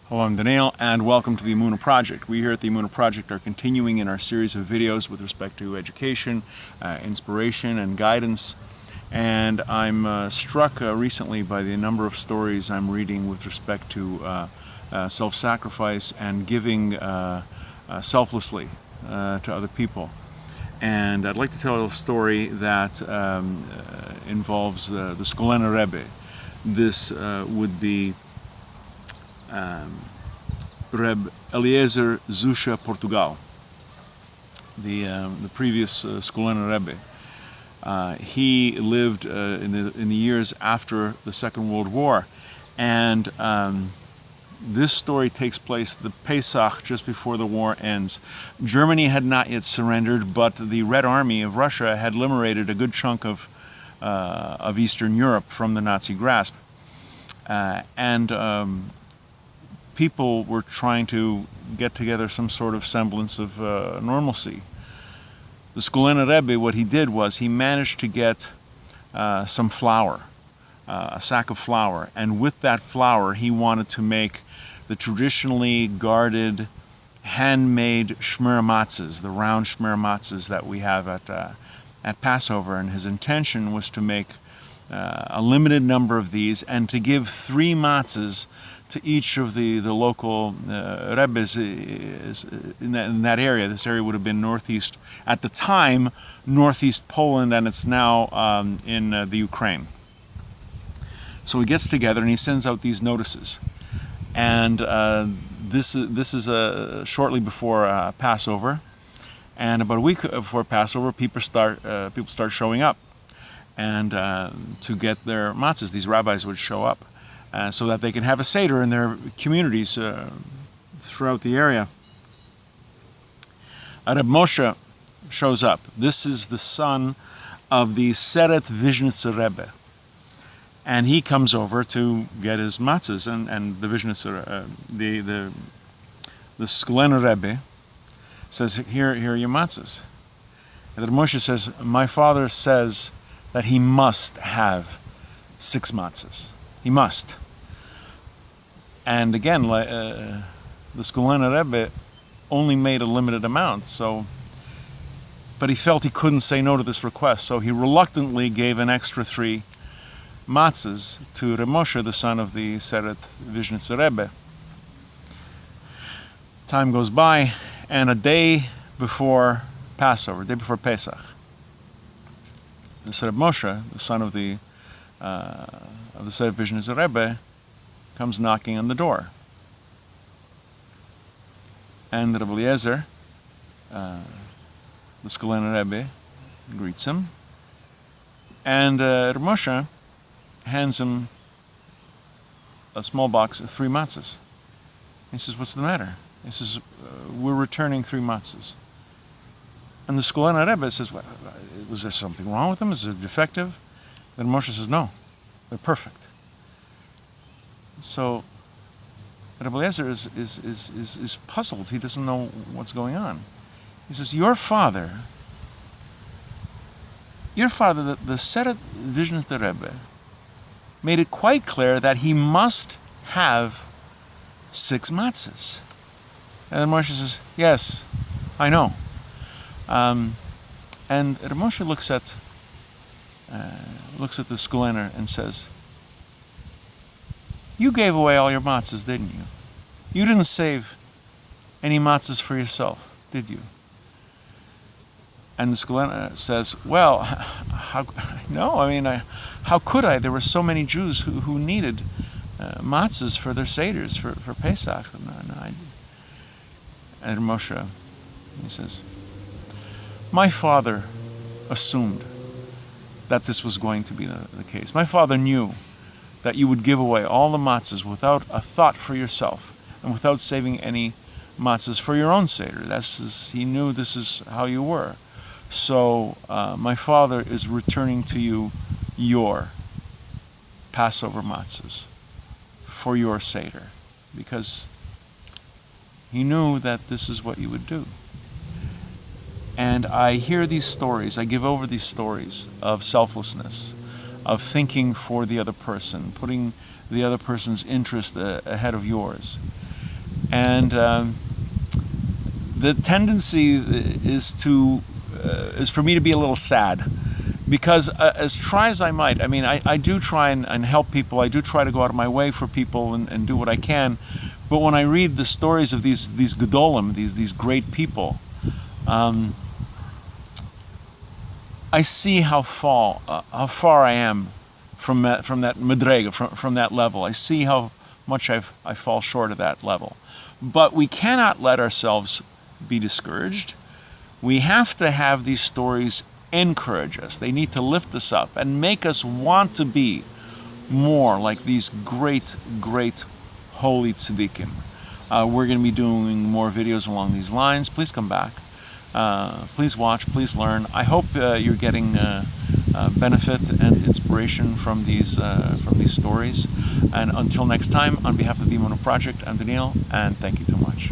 Hello, I'm Daniel, and welcome to the Emunah Project. We here at the Emunah Project are continuing in our series of videos with respect to education, inspiration, and guidance. And I'm struck recently by the number of stories I'm reading with respect to self-sacrifice and giving selflessly to other people. And I'd like to tell a story that involves the Skulener Rebbe. This would be Reb Eliezer Zusha Portugal, the previous Skulener Rebbe. He lived in the years after the Second World War, and this story takes place the Pesach just before the war ends. Germany had not yet surrendered, but the Red Army of Russia had liberated a good chunk of Eastern Europe from the Nazi grasp, and people were trying to get together some sort of semblance of normalcy. The Skulener Rebbe, what he did was he managed to get some flour, a sack of flour, and with that flour he wanted to make the traditionally guarded, handmade Shmurah matzahs, the round Shmurah matzahs that we have at Passover, and his intention was to make a limited number of these and to give 3 matzahs to each of the local Rebbes in that area. This area would have been northeast, at the time, northeast Poland, and it's now in the Ukraine. So he gets together and he sends out these notices. And this is shortly before Passover. And about a week before Passover, people start showing up and to get their matzahs. These rabbis would show up so that they can have a seder in their communities throughout the area. Reb Moshe shows up. This is the son of the Vizhnitzer Rebbe, and he comes over to get his matzahs. And the Vizhnitzer, the Skulener Rebbe says, "Here are your matzahs." And Reb Moshe says, "My father says that he must have 6 matzahs. He must." And again, the Skulener Rebbe only made a limited amount, but he felt he couldn't say no to this request, so he reluctantly gave an extra 3 matzahs to Reb Moshe, the son of the Vizhnitzer Rebbe. Time goes by, and a day before Passover, a day before Pesach, Reb Moshe, the son of the Vizhnitzer Rebbe, comes knocking on the door. And Reb Eliezer, the Skulener Rebbe, greets him. And Reb Moshe hands him a small box of 3 matzahs. He says, "What's the matter?" He says, "We're returning 3 matzahs." And the Skulener Rebbe says, "Was there something wrong with them? Is it defective?" Then Moshe says, "No, they're perfect." So Reb Eliezer is puzzled. He doesn't know what's going on. He says, Your father, the Vizhnitzer Rebbe, made it quite clear that he must have 6 matzahs." And then Moshe says, "Yes, I know." And Reb Moshe looks at the Skulener and says, "You gave away all your matzahs, didn't you? You didn't save any matzahs for yourself, did you?" And the Skulener says, "Well, how could I? There were so many Jews who needed matzahs for their seders, for Pesach." And Moshe, he says, "My father assumed that this was going to be the case. My father knew that you would give away all the matzahs without a thought for yourself and without saving any matzahs for your own seder. He knew this is how you were. So my father is returning to you your Passover matzahs for your seder, because he knew that this is what you would do." And I hear these stories, I give over these stories of selflessness, of thinking for the other person, putting the other person's interest ahead of yours. And the tendency is for me to be a little sad, because as try as I might, I mean, I do try and help people. I do try to go out of my way for people and do what I can. But when I read the stories of these gedolim, these great people, I see how far I am from that medrega, from that level. I see how much I fall short of that level. But we cannot let ourselves be discouraged. We have to have these stories encourage us. They need to lift us up and make us want to be more like these great, great holy tzaddikim. We're going to be doing more videos along these lines. Please come back. Please watch. Please learn. I hope you're getting benefit and inspiration from these stories. And until next time, on behalf of the Emunah Project, I'm Daniel, and thank you so much.